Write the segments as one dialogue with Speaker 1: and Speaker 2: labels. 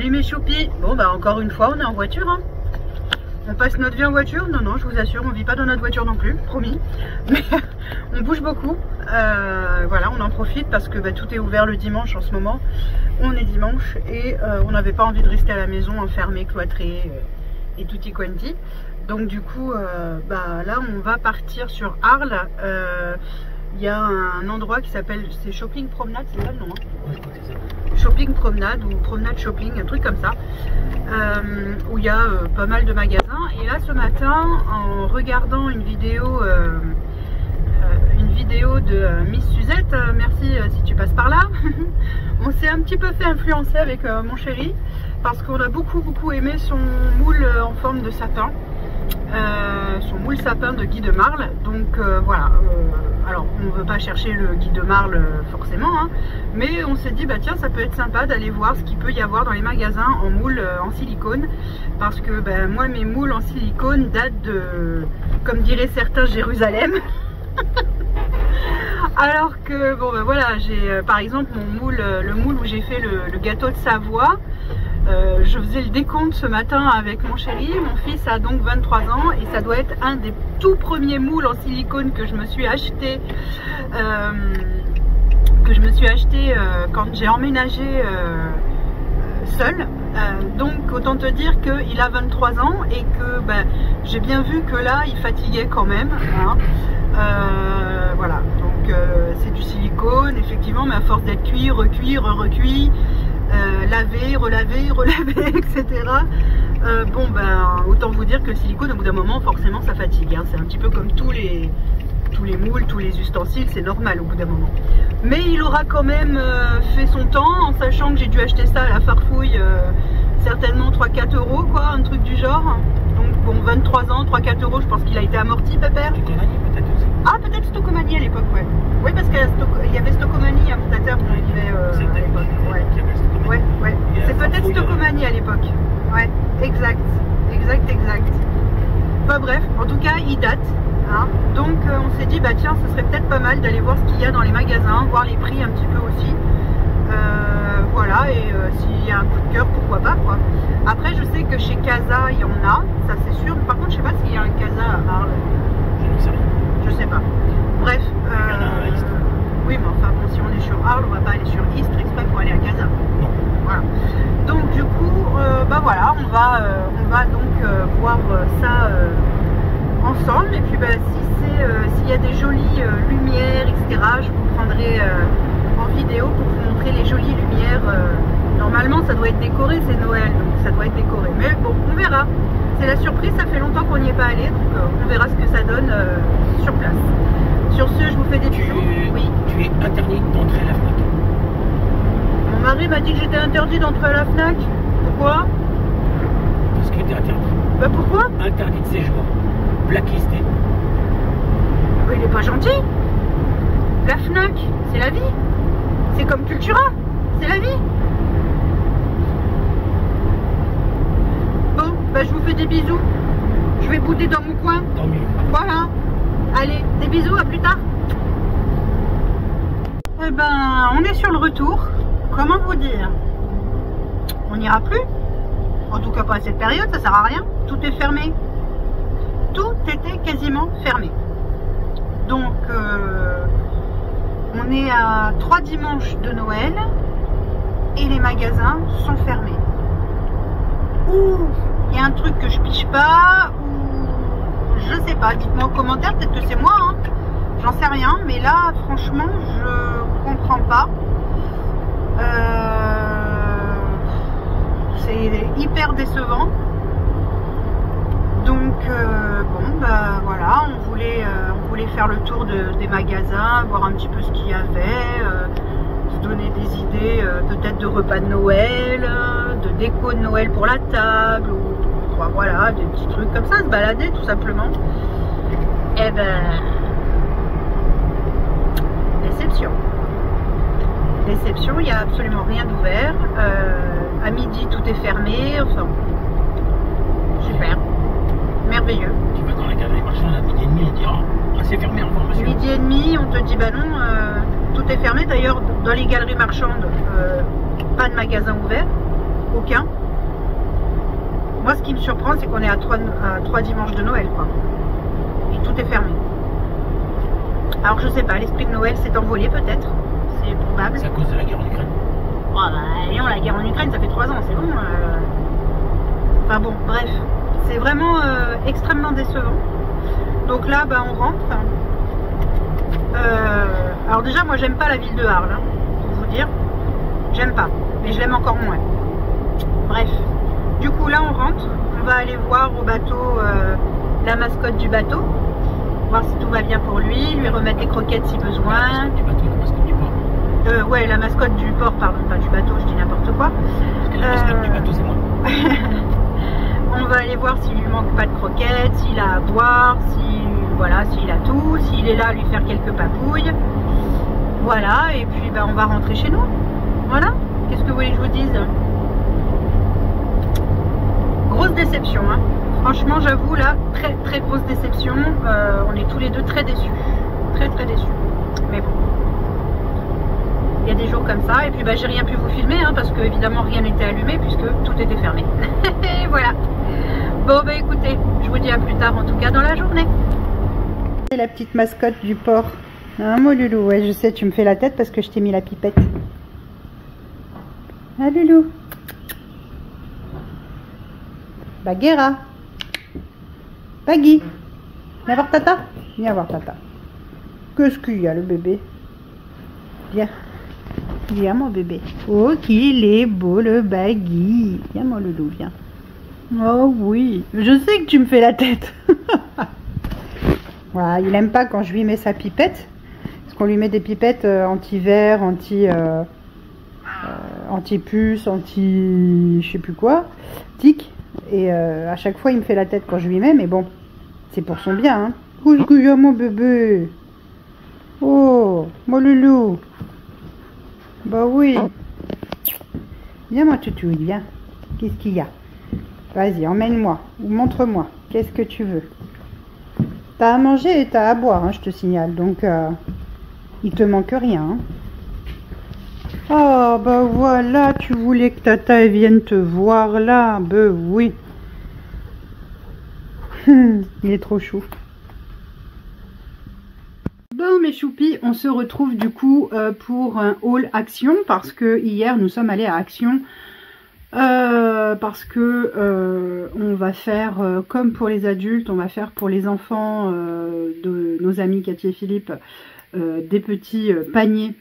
Speaker 1: Salut mes choupis. Bon bah encore une fois on est en voiture hein. On passe notre vie en voiture. Non non je vous assure on vit pas dans notre voiture non plus, promis. Mais on bouge beaucoup. Voilà on en profite parce que bah, tout est ouvert le dimanche en ce moment. On est dimanche et on n'avait pas envie de rester à la maison enfermé, cloîtré et tutti quanti. Donc du coup bah, là on va partir sur Arles. Il y a un endroit qui s'appelle, c'est Shopping Promenade, c'est ça le nom hein? Shopping Promenade ou Promenade Shopping, un truc comme ça, où il y a pas mal de magasins. Et là ce matin, en regardant une vidéo de Miss Suzette, merci si tu passes par là, on s'est un petit peu fait influencer avec mon chéri, parce qu'on a beaucoup aimé son moule en forme de sapin. Son moule sapin de Guy de Marle. Donc voilà, alors on ne veut pas chercher le Guy de Marle forcément hein, mais on s'est dit bah tiens ça peut être sympa d'aller voir ce qu'il peut y avoir dans les magasins en moule en silicone, parce que bah, moi mes moules en silicone datent de, comme diraient certains, Jérusalem. Alors que bon ben voilà, j'ai par exemple mon moule, le moule où j'ai fait le gâteau de Savoie. Je faisais le décompte ce matin avec mon chéri, mon fils a donc 23 ans et ça doit être un des tout premiers moules en silicone que je me suis acheté quand j'ai emménagé seule. Donc autant te dire qu'il a 23 ans et que ben, j'ai bien vu que là il fatiguait quand même hein. Voilà, donc c'est du silicone effectivement, mais à force d'être cuit, recuit, recuit, laver, relaver, etc. Bon ben autant vous dire que le silicone au bout d'un moment forcément ça fatigue hein. C'est un petit peu comme tous les moules, tous les ustensiles, c'est normal au bout d'un moment. Mais il aura quand même fait son temps, en sachant que j'ai dû acheter ça à la farfouille, certainement 3-4 euros quoi, un truc du genre. Donc bon 23 ans, 3-4 euros, je pense qu'il a été amorti pépère.
Speaker 2: Peut-être aussi.
Speaker 1: Ah peut-être Stocomanie à l'époque ouais. Oui parce qu'il y avait Stocomanie à Montateur qui arrivait à l'époque. Ouais. C'est peut-être Stocomanie à l'époque. Ouais, exact. Enfin bref, en tout cas il date. Hein. Donc on s'est dit bah tiens ce serait peut-être pas mal d'aller voir ce qu'il y a dans les magasins, voir les prix un petit peu aussi. Voilà, et s'il y a un coup de cœur, pourquoi pas quoi. Après je sais que chez Casa il y en a, ça c'est sûr. Par contre je sais pas s'il y a un Casa à Arles. Je sais pas. Bref. Oui mais enfin bon, si on est sur Arles, on va pas aller sur Istres exprès pour aller à Casa. Voilà. Donc du coup, bah voilà, on va donc voir ça ensemble. Et puis bah, s'il y a des jolies lumières, etc., je vous prendrai en vidéo pour vous montrer les jolies lumières. Normalement ça doit être décoré, c'est Noël, donc ça doit être décoré. Mais bon, on verra. C'est la surprise, ça fait longtemps qu'on n'y est pas allé, donc on verra ce que ça donne sur place. Sur ce, je vous fais des bisous. Oui.
Speaker 2: Tu es interdit d'entrer à la FNAC.
Speaker 1: Mon mari m'a dit que j'étais interdit d'entrer à la FNAC. Pourquoi?
Speaker 2: Parce que tu es interdit.
Speaker 1: Bah pourquoi?
Speaker 2: Interdit de séjour. Blacklisté.
Speaker 1: Bah, il est pas gentil. La FNAC, c'est la vie. C'est comme Cultura, c'est la vie. Bon, bah je vous fais des bisous. Je vais bouder dans mon coin.
Speaker 2: Tant mieux.
Speaker 1: Voilà. Allez, des bisous, à plus tard. Eh ben, on est sur le retour. Comment vous dire? On n'ira plus. En tout cas pas à cette période, ça sert à rien. Tout est fermé. Tout était quasiment fermé. Donc, on est à 3 dimanches de Noël et les magasins sont fermés. Ouh, il y a un truc que je piche pas, ou je sais pas, dites-moi en commentaire, peut-être que c'est moi, hein. J'en sais rien, mais là, franchement, je comprends pas. C'est hyper décevant. Donc, bon, bah voilà, on voulait faire le tour des magasins, voir un petit peu ce qu'il y avait, se donner des idées, peut-être de repas de Noël, de déco de Noël pour la table, ou voilà, des petits trucs comme ça, se balader tout simplement. Et ben, déception. Déception, il n'y a absolument rien d'ouvert. À midi, tout est fermé. Enfin, super. Merveilleux.
Speaker 2: Tu vas dans la galerie marchande à midi et demi et dire ah, c'est fermé encore monsieur.
Speaker 1: Midi et demi, on te dit bah non, tout est fermé. D'ailleurs, dans les galeries marchandes, pas de magasin ouvert. aucun. Moi, ce qui me surprend, c'est qu'on est à 3 dimanches de Noël, quoi. Et tout est fermé. Alors, je sais pas, l'esprit de Noël s'est envolé, peut-être. C'est probable.
Speaker 2: C'est à cause de la guerre en Ukraine.
Speaker 1: Oh, bah, non, la guerre en Ukraine, ça fait 3 ans, c'est bon. Enfin bon, bref. C'est vraiment extrêmement décevant. Donc là, bah, on rentre. Alors déjà, moi, j'aime pas la ville de Arles, hein, pour vous dire. J'aime pas, mais je l'aime encore moins. Bref. Du coup, là, on rentre. On va aller voir au bateau la mascotte du bateau. Voir si tout va bien pour lui. Lui remettre les croquettes si besoin.
Speaker 2: Du bateau, la mascotte du port.
Speaker 1: Ouais, la mascotte du port, pardon, pas du bateau, je dis n'importe quoi.
Speaker 2: Parce que la mascotte du bateau, c'est moi.
Speaker 1: On va aller voir s'il lui manque pas de croquettes, s'il a à boire, voilà, s'il a tout, s'il est là, lui faire quelques papouilles. Voilà, et puis ben, on va rentrer chez nous. Voilà, qu'est-ce que vous voulez que je vous dise? Grosse déception, hein. Franchement, j'avoue, là, très très grosse déception. On est tous les deux très déçus. Très très déçus. Mais bon. Il y a des jours comme ça. Et puis, bah, j'ai rien pu vous filmer, hein, parce que évidemment, rien n'était allumé puisque tout était fermé. Voilà. Bon, bah écoutez, je vous dis à plus tard, en tout cas dans la journée. C'est la petite mascotte du port. Hein, mon loulou? Ouais, je sais, tu me fais la tête parce que je t'ai mis la pipette. Ah, loulou. Bagheera. Baggy. Viens voir tata. Viens voir tata. Qu'est-ce qu'il y a, le bébé? Viens. Viens, mon bébé. Oh, qu'il est beau, le Baggy. Viens, mon loulou, viens. Oh oui. Je sais que tu me fais la tête. Voilà, il aime pas quand je lui mets sa pipette. Parce qu'on lui met des pipettes anti-verre, anti-puce, anti... je sais plus quoi. Tic. Et à chaque fois, il me fait la tête quand je lui mets. Mais bon, c'est pour son bien. Hein. Oh, il y a mon bébé. Oh, mon loulou. Bah oui. Viens, mon toutou, viens. Qu'est-ce qu'il y a? Vas-y, emmène-moi. Ou montre-moi. Qu'est-ce que tu veux? T'as à manger et t'as à boire, hein, je te signale. Donc, il te manque rien. Hein. Oh, bah voilà, tu voulais que tata elle vienne te voir là. Bah oui. Il est trop chou. Bon, mes choupis, on se retrouve du coup pour un haul Action. Parce que hier, nous sommes allés à Action. Parce que on va faire comme pour les adultes, on va faire pour les enfants de nos amis Cathy et Philippe des petits paniers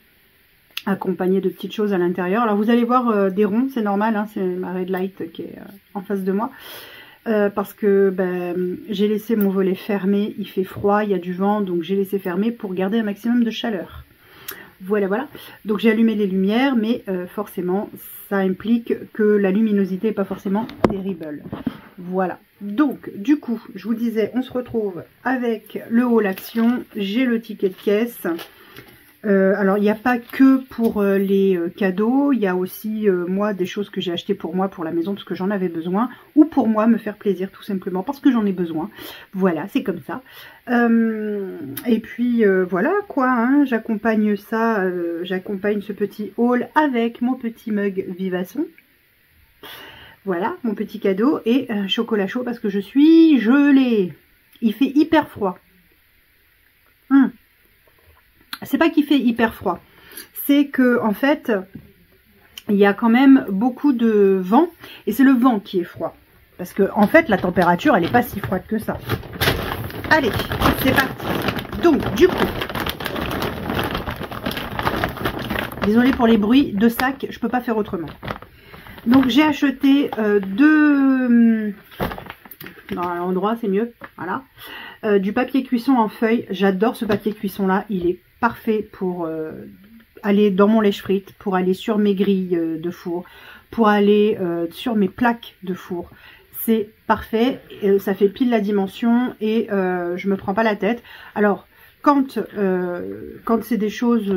Speaker 1: accompagnés de petites choses à l'intérieur. Alors vous allez voir des ronds, c'est normal, hein, c'est ma red light qui est en face de moi. Parce que ben, j'ai laissé mon volet fermé, il fait froid, il y a du vent, donc j'ai laissé fermé pour garder un maximum de chaleur. Voilà, voilà. Donc j'ai allumé les lumières, mais forcément, ça implique que la luminosité n'est pas forcément terrible. Voilà. Donc, du coup, je vous disais, on se retrouve avec le haul Action. J'ai le ticket de caisse. Alors, il n'y a pas que pour les cadeaux. Il y a aussi, moi, des choses que j'ai achetées pour moi, pour la maison, parce que j'en avais besoin. Ou pour moi, me faire plaisir, tout simplement, parce que j'en ai besoin. Voilà, c'est comme ça. Et puis, voilà, quoi. Hein, j'accompagne ça, j'accompagne ce petit haul avec mon petit mug Vivasson. Voilà, mon petit cadeau. Et chocolat chaud, parce que je suis gelée. Il fait hyper froid. C'est pas qu'il fait hyper froid, c'est que en fait il y a quand même beaucoup de vent et c'est le vent qui est froid parce que en fait la température elle est pas si froide que ça. Allez, c'est parti. Donc du coup, désolée pour les bruits de sac, je peux pas faire autrement. Donc j'ai acheté deux dans l'endroit, c'est mieux, voilà. Du papier cuisson en feuille. J'adore ce papier cuisson là, il est parfait pour aller dans mon lèche-frites, pour aller sur mes grilles de four, pour aller sur mes plaques de four. C'est parfait, ça fait pile la dimension et je me prends pas la tête. Alors quand c'est des choses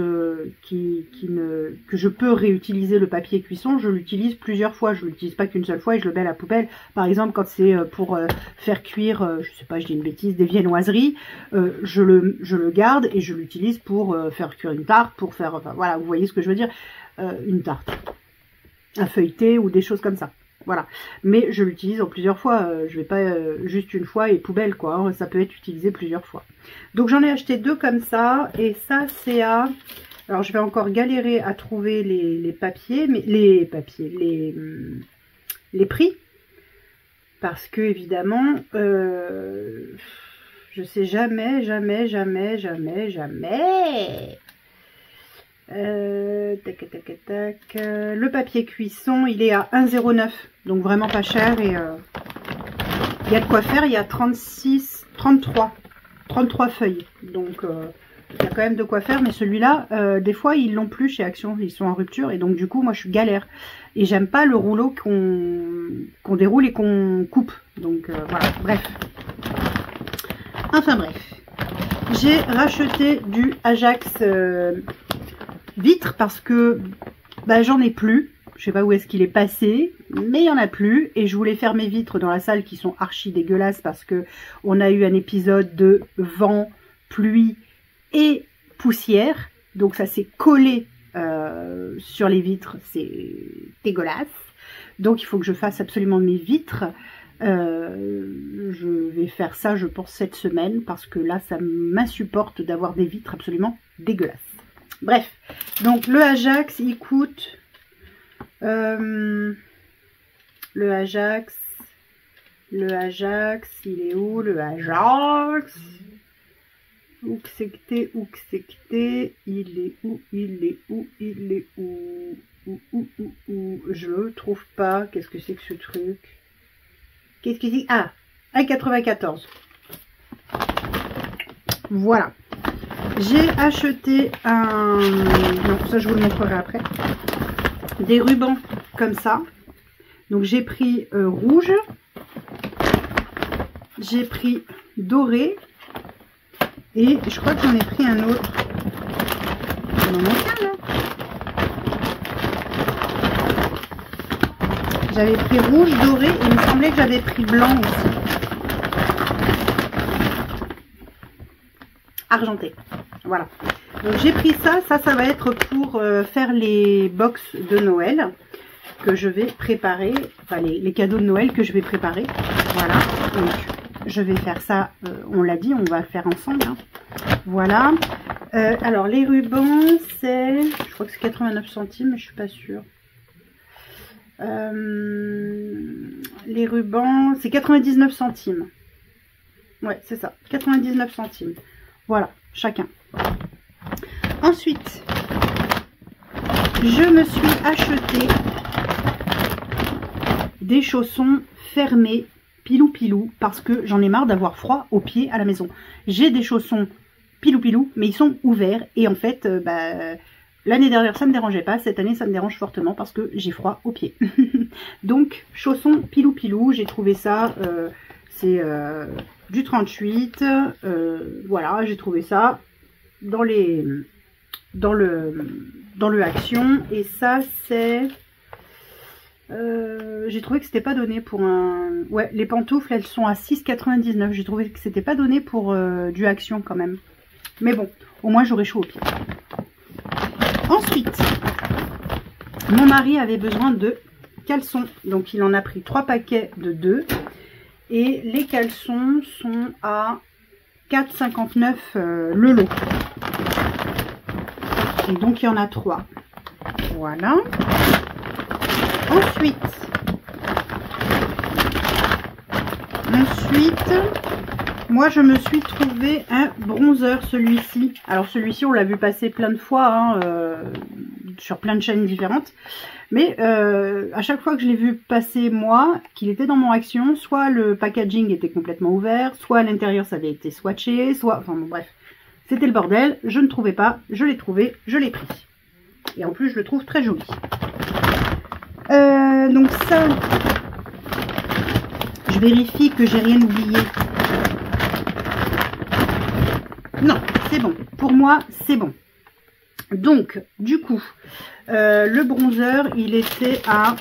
Speaker 1: que je peux réutiliser le papier cuisson, je l'utilise plusieurs fois. Je l'utilise pas qu'une seule fois et je le mets à la poubelle. Par exemple, quand c'est pour faire cuire, je sais pas, je dis une bêtise, des viennoiseries, je le garde et je l'utilise pour faire cuire une tarte, pour faire, enfin voilà, vous voyez ce que je veux dire, une tarte. à feuilleter ou des choses comme ça. Voilà. Mais je l'utilise en plusieurs fois. Je vais pas juste une fois et poubelle, quoi. Hein. Ça peut être utilisé plusieurs fois. Donc j'en ai acheté 2 comme ça. Et ça, c'est à... Alors je vais encore galérer à trouver les papiers. Mais les prix. Parce que, évidemment, je sais jamais. Le papier cuisson, il est à 1,09, donc vraiment pas cher. Et il y a de quoi faire. Il y a 33 feuilles, donc il y a quand même de quoi faire. Mais celui-là, des fois ils l'ont plus chez Action, ils sont en rupture, et donc du coup moi je suis galère et j'aime pas le rouleau qu'on déroule et qu'on coupe. Donc voilà, bref. Enfin bref, j'ai racheté du Ajax vitre parce que bah, j'en ai plus. Je sais pas où est-ce qu'il est passé, mais il y en a plus. Et je voulais faire mes vitres dans la salle qui sont archi dégueulasses parce que on a eu un épisode de vent, pluie et poussière. Donc ça s'est collé sur les vitres, c'est dégueulasse. Donc il faut que je fasse absolument mes vitres. Je vais faire ça, je pense, cette semaine parce que là, ça m'insupporte d'avoir des vitres absolument dégueulasses. Bref, donc le Ajax, il coûte... le Ajax, il est où le Ajax? Où que c'est que t'es, il est où, je le trouve pas. Qu'est-ce que c'est que ce truc? Qu'est-ce que c'est? Ah, 1,94. Voilà. J'ai acheté un... Non, ça je vous le montrerai après. Des rubans comme ça. Donc j'ai pris rouge. J'ai pris doré. Et je crois que j'en ai pris un autre. Il m'en manque un là. J'avais pris rouge, doré, et il me semblait que j'avais pris blanc aussi. Argenté. Voilà. Donc j'ai pris ça. Ça va être pour faire les box de Noël que je vais préparer. Enfin, les cadeaux de Noël que je vais préparer. Voilà. Donc je vais faire ça. On l'a dit, on va le faire ensemble. Hein. Voilà. Alors les rubans, c'est... Je crois que c'est 89 centimes, mais je suis pas sûre. Les rubans, c'est 99 centimes. Ouais, c'est ça. 99 centimes. Voilà, chacun. Ensuite, je me suis acheté des chaussons fermés, pilou-pilou, parce que j'en ai marre d'avoir froid aux pieds à la maison. J'ai des chaussons pilou-pilou, mais ils sont ouverts. Et en fait, l'année dernière, ça ne me dérangeait pas. Cette année, ça me dérange fortement parce que j'ai froid aux pieds. Donc, chaussons pilou-pilou, j'ai trouvé ça... c'est du 38. Voilà, j'ai trouvé ça dans le Action. Et ça, c'est... j'ai trouvé que c'était pas donné pour un... Ouais, les pantoufles, elles sont à 6,99. J'ai trouvé que c'était pas donné pour du Action quand même. Mais bon, au moins j'aurai chaud aux pieds. Ensuite, mon mari avait besoin de caleçons. Donc il en a pris 3 paquets de 2. Et les caleçons sont à 4,59 le lot. Et donc il y en a 3. Voilà. Ensuite, moi je me suis trouvé un bronzer, celui-ci. Alors celui-ci on l'a vu passer plein de fois hein, sur plein de chaînes différentes. Mais à chaque fois que je l'ai vu passer moi, qu'il était dans mon Action, soit le packaging était complètement ouvert, soit à l'intérieur ça avait été swatché, soit... Enfin bon bref, c'était le bordel, je ne trouvais pas, je l'ai trouvé, je l'ai pris. Et en plus je le trouve très joli. Donc ça, je vérifie que j'ai rien oublié. Non, c'est bon. Pour moi, c'est bon. Donc, du coup, le bronzer, il était à...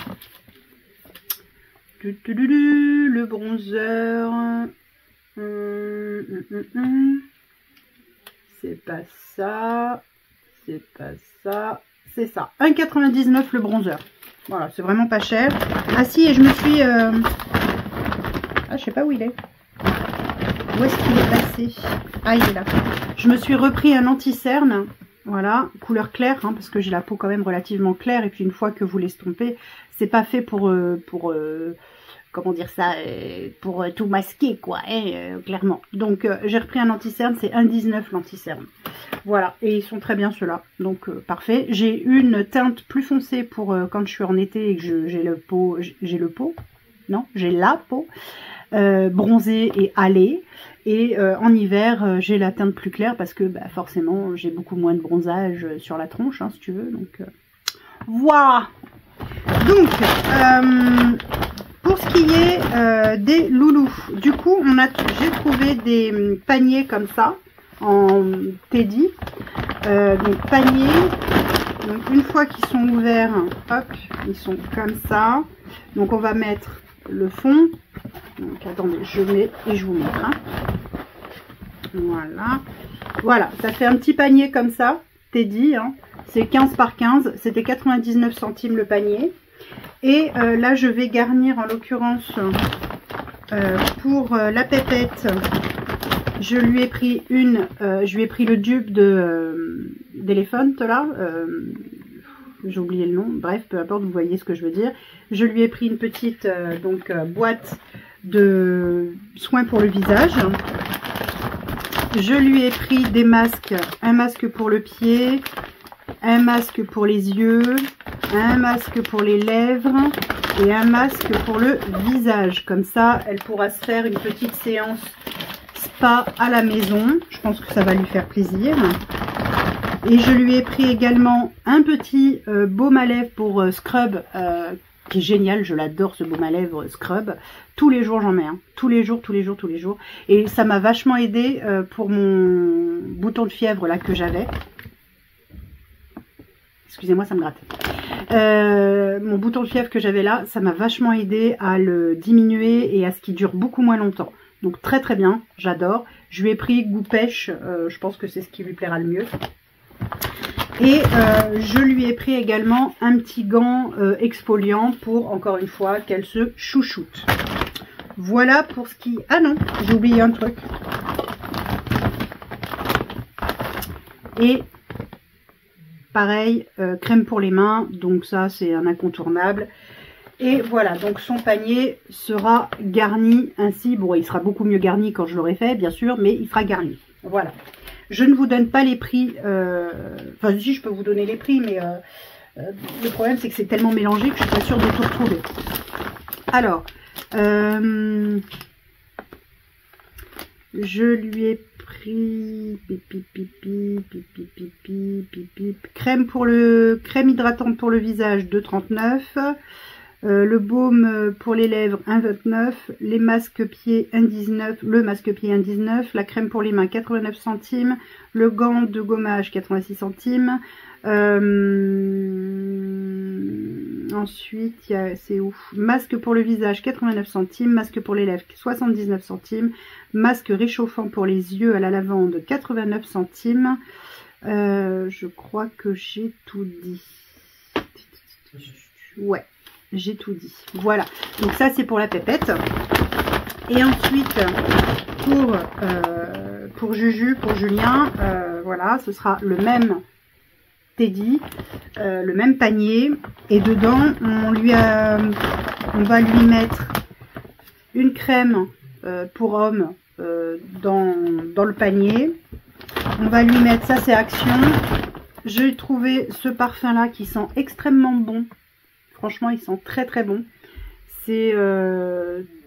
Speaker 1: Le bronzer... C'est pas ça. C'est pas ça. c'est ça. 1,99 le bronzer. Voilà, c'est vraiment pas cher. Ah si, et je me suis... Ah, je sais pas où il est. Où est-ce qu'il est passé? Ah, il est là. Je me suis repris un anti-cerne. Voilà, couleur claire, hein, parce que j'ai la peau quand même relativement claire. Et puis une fois que vous l'estompez, c'est pas fait pour comment dire ça, pour tout masquer, quoi, clairement. Donc, j'ai repris un anti-cerne, c'est 1,19 l'anti-cerne. Voilà, et ils sont très bien ceux-là, donc parfait. J'ai une teinte plus foncée pour quand je suis en été et que j'ai la peau bronzée et hâlée. Et en hiver, j'ai la teinte plus claire parce que bah, forcément, j'ai beaucoup moins de bronzage sur la tronche, hein, si tu veux. Donc, voilà. Donc, pour ce qui est des loulous, du coup, j'ai trouvé des paniers comme ça, en Teddy. Donc, paniers. Donc, une fois qu'ils sont ouverts, hop, ils sont comme ça. Donc, on va mettre le fond. Donc, attendez, je mets et je vous montre. Hein. Voilà. Voilà, ça fait un petit panier comme ça, Teddy. Hein. C'est 15 par 15. C'était 99 centimes le panier. Et là, je vais garnir, en l'occurrence, pour la pépette, je lui ai pris le dupe d'éléphant, là. J'ai oublié le nom. Bref, peu importe, vous voyez ce que je veux dire. Je lui ai pris une petite boîte de soins pour le visage. Je lui ai pris des masques. Un masque pour le pied, un masque pour les yeux, un masque pour les lèvres et un masque pour le visage. Comme ça, elle pourra se faire une petite séance spa à la maison. Je pense que ça va lui faire plaisir. Et je lui ai pris également un petit baume à lèvres pour scrub, qui est génial. Je l'adore, ce baume à lèvres scrub. Tous les jours, j'en mets un. Tous les jours. Et ça m'a vachement aidé pour mon bouton de fièvre là que j'avais. Excusez-moi, ça me gratte. Mon bouton de fièvre que j'avais là, ça m'a vachement aidé à le diminuer et à ce qu'il dure beaucoup moins longtemps. Donc très très bien, j'adore. Je lui ai pris goût pêche, je pense que c'est ce qui lui plaira le mieux. Et je lui ai pris également un petit gant exfoliant pour, encore une fois, qu'elle se chouchoute. Voilà pour ce qui... Ah non, j'ai oublié un truc. Et pareil, crème pour les mains, donc ça c'est un incontournable. Et voilà, donc son panier sera garni ainsi. Bon, il sera beaucoup mieux garni quand je l'aurai fait, bien sûr, mais il sera garni. Voilà. Je ne vous donne pas les prix. Enfin, si, je peux vous donner les prix, mais le problème, c'est que c'est tellement mélangé que je suis pas sûre de tout retrouver. Alors, je lui ai pris crème hydratante pour le visage 2,39. Le baume pour les lèvres 1,29, les masques pieds 1,19, le masque pied 1,19, la crème pour les mains 89 centimes, le gant de gommage 86 centimes. Ensuite, c'est ouf. Masque pour le visage 89 centimes, masque pour les lèvres 79 centimes, masque réchauffant pour les yeux à la lavande 89 centimes. Je crois que j'ai tout dit. Ouais. J'ai tout dit. Voilà. Donc ça, c'est pour la pépette. Et ensuite, pour Juju, pour Julien, voilà, ce sera le même Teddy, le même panier. Et dedans, on va lui mettre une crème pour homme dans le panier. On va lui mettre, ça c'est Action. J'ai trouvé ce parfum-là qui sent extrêmement bon. Franchement, il sent très très bon. C'est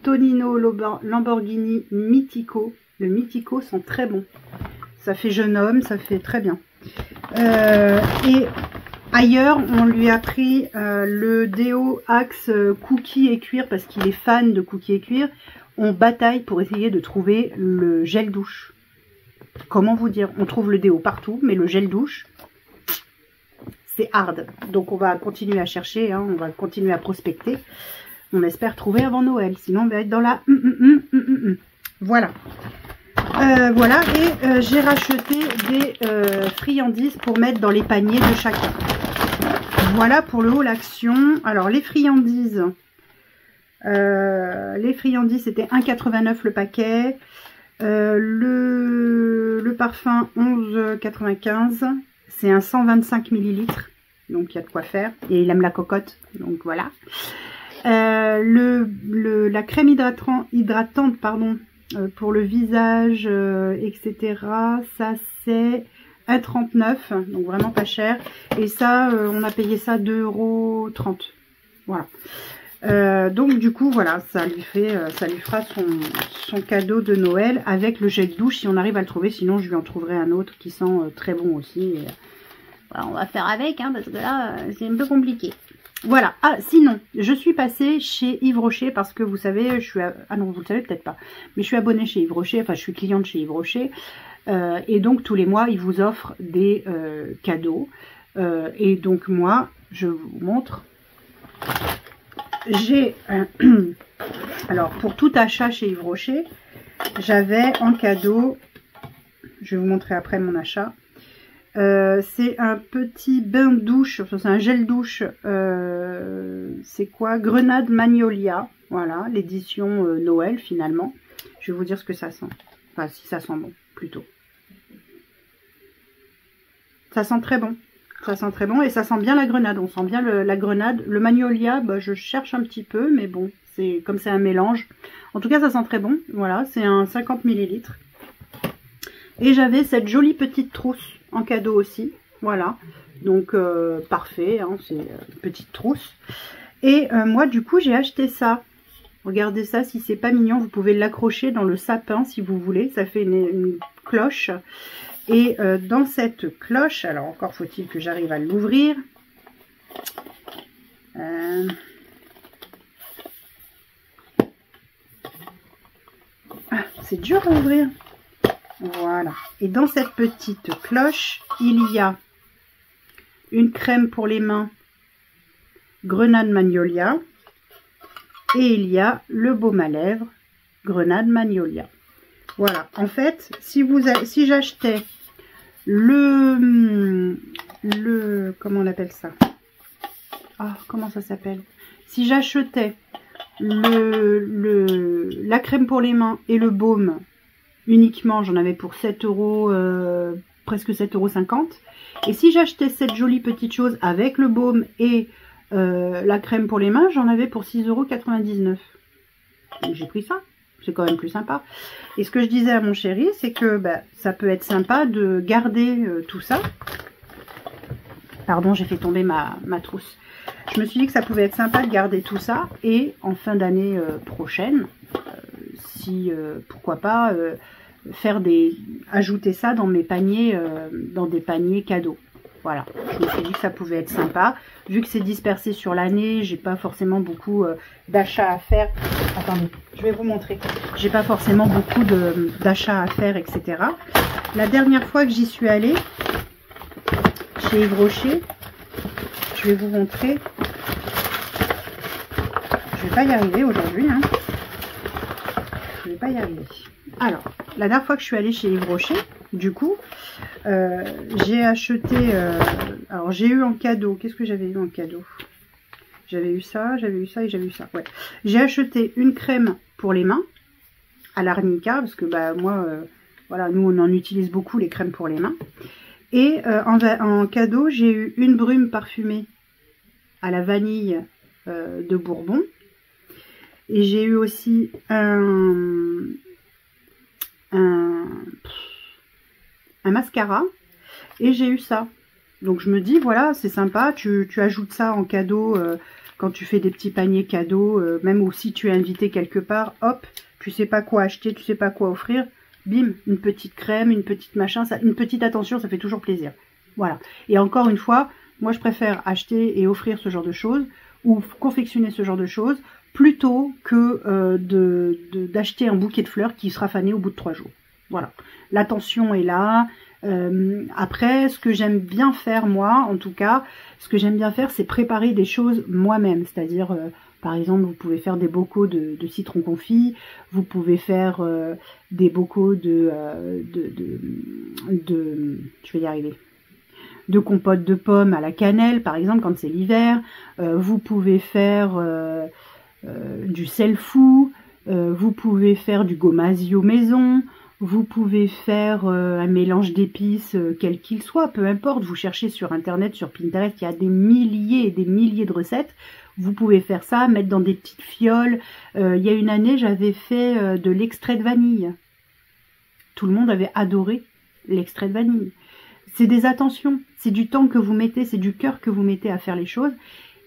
Speaker 1: Tonino Lamborghini Mythico. Le Mythico sent très bon. Ça fait jeune homme, ça fait très bien. Et ailleurs, on lui a pris le déo Axe Cookie et Cuir parce qu'il est fan de Cookie et Cuir. On bataille pour essayer de trouver le gel douche. Comment vous dire? On trouve le déo partout, mais le gel douche... c'est hard, donc on va continuer à chercher, hein, on va continuer à prospecter. On espère trouver avant Noël, sinon on va être dans la... Voilà. Voilà, et j'ai racheté des friandises pour mettre dans les paniers de chacun. Voilà pour le haul action. Alors les friandises c'était 1,89 le paquet. Le parfum 11,95. C'est un 125 ml. Donc il y a de quoi faire. Et il aime la cocotte. Donc voilà. La crème hydratante pardon, pour le visage, etc. Ça c'est 1,39. Donc vraiment pas cher. Et ça, on a payé ça 2,30 €. Voilà. Donc du coup voilà, ça lui fera son cadeau de Noël avec le gel douche si on arrive à le trouver. Sinon je lui en trouverai un autre qui sent très bon aussi. Et, voilà, on va faire avec hein, parce que là c'est un peu compliqué. Voilà. Ah sinon je suis passée chez Yves Rocher parce que vous savez je suis ah non vous le savez peut-être pas, mais je suis abonnée chez Yves Rocher, enfin je suis cliente chez Yves Rocher et donc tous les mois ils vous offrent des cadeaux et donc moi je vous montre. J'ai alors pour tout achat chez Yves Rocher, j'avais en cadeau, je vais vous montrer après mon achat, c'est un petit bain de douche, enfin, c'est un gel douche, c'est quoi, Grenade Magnolia, voilà, l'édition Noël finalement. Je vais vous dire ce que ça sent, enfin si ça sent bon plutôt. Ça sent très bon. Ça sent très bon et ça sent bien la grenade, on sent bien la grenade. Le magnolia, bah, je cherche un petit peu, mais bon, c'est comme c'est un mélange. En tout cas, ça sent très bon. Voilà, c'est un 50 ml. Et j'avais cette jolie petite trousse en cadeau aussi. Voilà, donc parfait, hein, c'est une petite trousse. Et moi, du coup, j'ai acheté ça. Regardez ça, si c'est pas mignon, vous pouvez l'accrocher dans le sapin si vous voulez. Ça fait une cloche. Et dans cette cloche, alors encore faut-il que j'arrive à l'ouvrir. Ah, c'est dur à ouvrir. Voilà. Et dans cette petite cloche, il y a une crème pour les mains Grenade Magnolia. Et il y a le baume à lèvres Grenade Magnolia. Voilà, en fait, si j'achetais le comment on appelle ça? Ah, comment ça s'appelle? Si j'achetais la crème pour les mains et le baume uniquement, j'en avais pour 7 €, presque 7,50 €. Et si j'achetais cette jolie petite chose avec le baume et la crème pour les mains, j'en avais pour 6,99 €. J'ai pris ça. C'est quand même plus sympa. Et ce que je disais à mon chéri, c'est que bah, ça peut être sympa de garder tout ça. Pardon, j'ai fait tomber ma trousse. Je me suis dit que ça pouvait être sympa de garder tout ça. Et en fin d'année prochaine, pourquoi pas ajouter ça dans mes paniers, dans des paniers cadeaux. Voilà, je me suis dit que ça pouvait être sympa. Vu que c'est dispersé sur l'année, j'ai pas forcément beaucoup d'achats à faire. Attendez, je vais vous montrer. J'ai pas forcément beaucoup d'achats à faire, etc. La dernière fois que j'y suis allée, chez Yves Rocher, je vais vous montrer. Je vais pas y arriver aujourd'hui. Hein. Je vais pas y arriver. Alors, la dernière fois que je suis allée chez Yves Rocher, du coup, j'ai acheté, alors j'ai eu en cadeau, qu'est-ce que j'avais eu en cadeau? J'avais eu ça et j'avais eu ça, ouais. J'ai acheté une crème pour les mains, à l'Arnica, parce que bah moi, voilà, nous on en utilise beaucoup les crèmes pour les mains. Et en cadeau, j'ai eu une brume parfumée à la vanille de Bourbon. Et j'ai eu aussi un mascara et j'ai eu ça. Donc je me dis voilà, c'est sympa, tu ajoutes ça en cadeau quand tu fais des petits paniers cadeaux, même ou si tu es invité quelque part, hop, tu sais pas quoi acheter, tu sais pas quoi offrir, bim, une petite crème, une petite machin, une petite attention, ça fait toujours plaisir. Voilà. Et encore une fois, moi je préfère acheter et offrir ce genre de choses ou confectionner ce genre de choses plutôt que d'acheter un bouquet de fleurs qui sera fané au bout de 3 jours. Voilà, l'attention est là. Après, ce que j'aime bien faire, moi, en tout cas, ce que j'aime bien faire, c'est préparer des choses moi-même. C'est-à-dire, par exemple, vous pouvez faire des bocaux de citron confit, vous pouvez faire des bocaux je vais y arriver, de compote de pommes à la cannelle, par exemple, quand c'est l'hiver. Vous pouvez faire du sel fou, vous pouvez faire du gomasio maison, vous pouvez faire un mélange d'épices, quel qu'il soit, peu importe. Vous cherchez sur Internet, sur Pinterest, il y a des milliers et des milliers de recettes. Vous pouvez faire ça, mettre dans des petites fioles. Il y a une année, j'avais fait de l'extrait de vanille. Tout le monde avait adoré l'extrait de vanille. C'est des attentions, c'est du temps que vous mettez, c'est du cœur que vous mettez à faire les choses.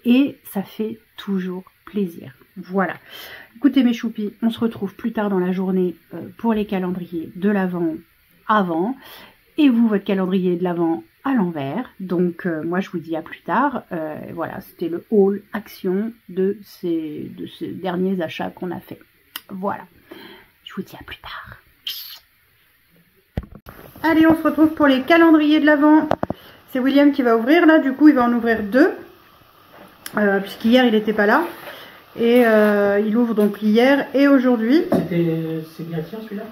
Speaker 1: Et ça fait toujours plaisir. Voilà. Écoutez mes choupis, on se retrouve plus tard dans la journée pour les calendriers de l'Avent avant. Et vous, votre calendrier de l'Avent à l'envers. Donc moi je vous dis à plus tard. Voilà, c'était le haul action de ces derniers achats qu'on a fait. Voilà, je vous dis à plus tard. Allez, on se retrouve pour les calendriers de l'Avent. C'est William qui va ouvrir là, du coup il va en ouvrir 2. Puisqu'hier il n'était pas là. Et il ouvre donc hier et aujourd'hui.
Speaker 2: C'est bien tiens celui-là?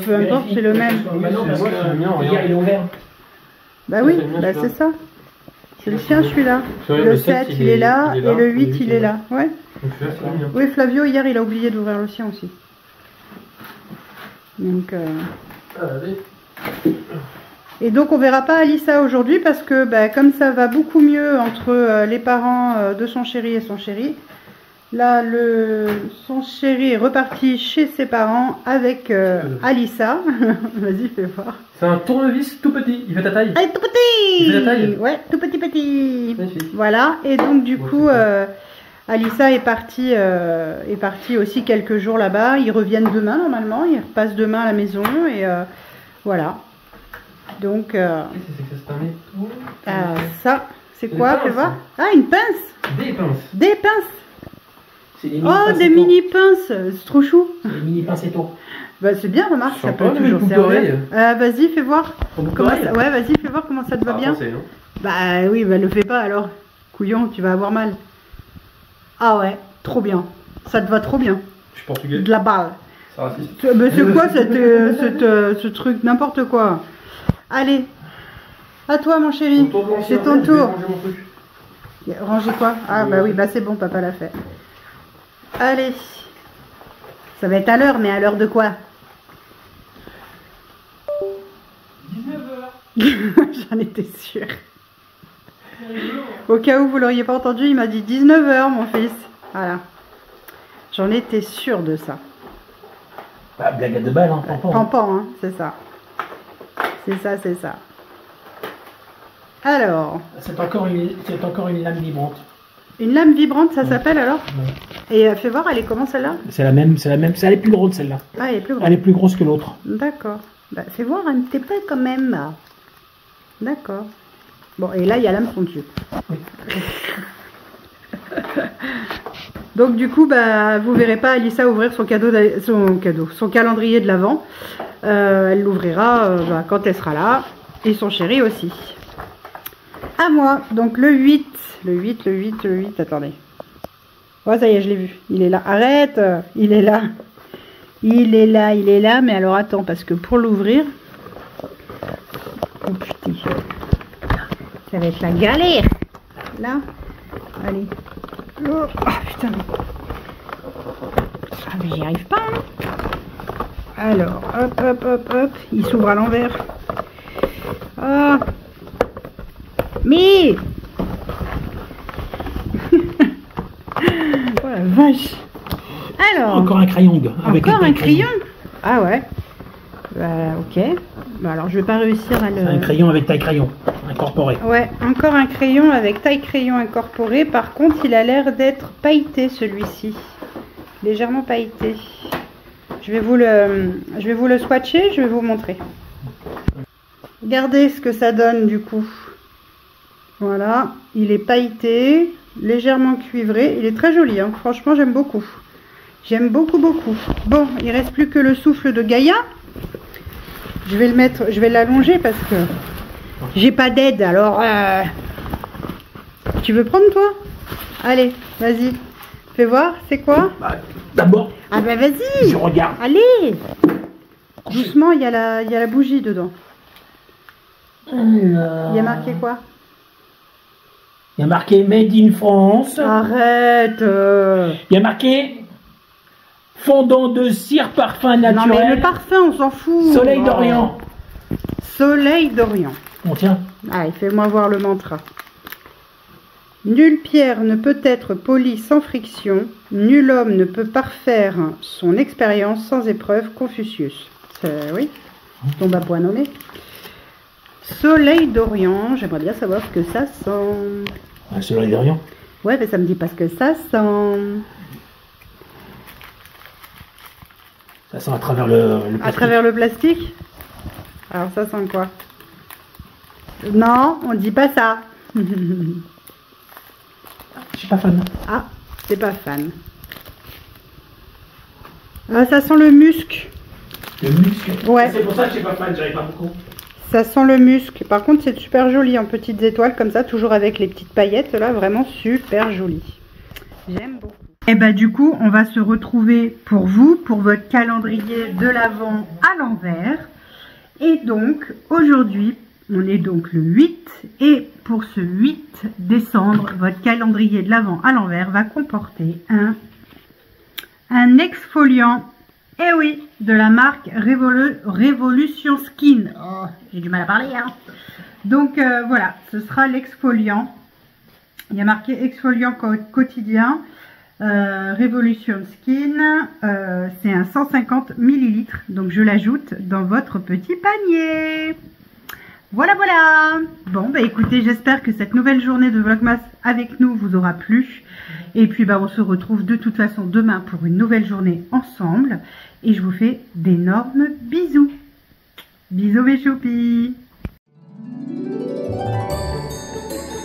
Speaker 1: Peu importe, c'est le même.
Speaker 2: Bah non, parce que hier il est ouvert.
Speaker 1: Bah oui, bah c'est ça. C'est le sien celui-là. Le 7 il est là et le 8 il est là. Ouais. Oui, Flavio hier il a oublié d'ouvrir le sien aussi. Donc et donc on verra pas Alissa aujourd'hui parce que bah, comme ça va beaucoup mieux entre les parents de son chéri et son chéri. Là, son chéri est reparti chez ses parents avec Alissa. Vas-y, fais voir.
Speaker 3: C'est un tournevis tout petit. Il fait ta taille.
Speaker 1: Ah, tout petit.
Speaker 3: Il fait ta taille.
Speaker 1: Ouais, tout petit. Magnifique. Voilà. Et donc, du coup, Alissa est partie aussi quelques jours là-bas. Ils reviennent demain, normalement. Ils repassent demain à la maison. Et voilà. Donc, ça, c'est quoi? Fais voir. Ah, une pince.
Speaker 3: Des pinces.
Speaker 1: Des pinces.
Speaker 2: Oh,
Speaker 1: des mini pinces, c'est trop chou.
Speaker 2: C'est des mini pincettes.
Speaker 1: Bah c'est bien, remarque, ça peut toujours servir. Vas-y, fais voir. Ouais, vas-y, fais voir comment ça te va bien.
Speaker 3: Penser, non?
Speaker 1: Bah oui, bah le fais pas alors. Couillon, tu vas avoir mal. Ah ouais, trop bien. Ça te va trop bien.
Speaker 3: Je suis portugais.
Speaker 1: De la balle.
Speaker 3: C'est raciste.
Speaker 1: Bah, c'est quoi ce truc, n'importe quoi. Allez, à toi mon chéri. C'est ton tour. Ranger quoi? Ah bah oui, bah c'est bon, papa l'a fait. Allez, ça va être à l'heure, mais à l'heure de quoi?
Speaker 3: 19h.
Speaker 1: J'en étais sûre. Au cas où vous l'auriez pas entendu, il m'a dit 19h, mon fils. Voilà. J'en étais sûre de ça.
Speaker 2: Bah, blague de balle, hein, pampan.
Speaker 1: Pampan, hein, c'est ça. C'est ça, c'est ça. Alors.
Speaker 2: C'est encore une lame vibrante.
Speaker 1: Une lame vibrante, ça s'appelle alors? Ouais. Et fais voir, elle est comment celle-là?
Speaker 2: C'est la même. Elle est plus grande celle-là.
Speaker 1: Ah, elle est plus grande.
Speaker 2: Elle est plus grosse que l'autre.
Speaker 1: D'accord. Bah, fais voir un petit peu quand même. D'accord. Bon, et là, il y a l'hameçon dessus. Oui. Donc, du coup, bah, vous verrez pas Alissa ouvrir son calendrier de l'Avent. Elle l'ouvrira bah, quand elle sera là. Et son chéri aussi. À moi. Donc, le 8. Le 8, attendez. Oh, ça y est, je l'ai vu. Il est là. Arrête. Il est là. Il est là. Mais alors, attends, parce que pour l'ouvrir... Oh, putain. Ça va être la galère. Là. Allez. Oh, putain. Ah, mais j'y arrive pas. Hein. Alors, hop. Il s'ouvre à l'envers. Ah. Mais... Oh la vache. Alors.
Speaker 2: Encore un crayon.
Speaker 1: Encore un crayon. Ah ouais. Ok. Bah, alors je vais pas réussir à le...
Speaker 2: C'est un crayon avec taille crayon incorporé.
Speaker 1: Ouais, encore un crayon avec taille crayon incorporé. Par contre, il a l'air d'être pailleté celui-ci. Légèrement pailleté. Je vais vous le swatcher, je vais vous montrer. Regardez ce que ça donne du coup. Voilà, il est pailleté, légèrement cuivré. Il est très joli, hein. Franchement, j'aime beaucoup. J'aime beaucoup. Bon, il reste plus que le souffle de Gaïa. Je vais le mettre, je vais l'allonger parce que j'ai pas d'aide. Alors, tu veux prendre toi? Allez, vas-y. Fais voir, c'est quoi?
Speaker 2: D'abord.
Speaker 1: Ah bah vas-y.
Speaker 2: Je regarde.
Speaker 1: Allez. Doucement, il y a la bougie dedans.
Speaker 2: Alors,
Speaker 1: Il y a marqué quoi?
Speaker 2: il y a marqué Made in France.
Speaker 1: Arrête
Speaker 2: Il y a marqué fondant de cire parfum
Speaker 1: Non mais
Speaker 2: naturel.
Speaker 1: le parfum, on s'en fout.
Speaker 2: Soleil
Speaker 1: Oh.
Speaker 2: d'Orient.
Speaker 1: Soleil d'Orient.
Speaker 2: Bon, tiens.
Speaker 1: Allez, fais-moi voir le mantra. Nulle pierre ne peut être polie sans friction, nul homme ne peut parfaire son expérience sans épreuve. Confucius. Oui, tombe à point nommé. Soleil d'Orient, j'aimerais bien savoir ce que ça sent.
Speaker 2: Ah, Soleil d'Orient.
Speaker 1: Ouais, mais ça me dit pas ce que ça sent.
Speaker 2: Ça sent à travers le
Speaker 1: À
Speaker 2: plastique.
Speaker 1: travers le plastique? Alors ça sent quoi? Non, on dit pas ça.
Speaker 2: Je suis pas fan.
Speaker 1: Ah, c'est pas fan. Ah, ça sent le musc.
Speaker 2: Le muscle.
Speaker 1: Ouais.
Speaker 2: C'est pour ça que je suis pas fan, j'arrive pas beaucoup.
Speaker 1: Ça sent le musc. Par contre, c'est super joli en petites étoiles comme ça, toujours avec les petites paillettes là, vraiment super joli. J'aime beaucoup. Et bah du coup, on va se retrouver pour vous, pour votre calendrier de l'Avent à l'envers. Et donc, aujourd'hui, on est donc le 8. Et pour ce 8 décembre, votre calendrier de l'Avent à l'envers va comporter un exfoliant. Eh oui, de la marque Revolution Skin. Oh, j'ai du mal à parler, hein. Donc voilà, ce sera l'exfoliant. Il y a marqué exfoliant quotidien. Revolution Skin, c'est un 150 ml, donc je l'ajoute dans votre petit panier. Voilà, voilà. Bon, bah écoutez, j'espère que cette nouvelle journée de Vlogmas avec nous vous aura plu. Et puis, bah, on se retrouve de toute façon demain pour une nouvelle journée ensemble. Et je vous fais d'énormes bisous. Bisous mes choupis.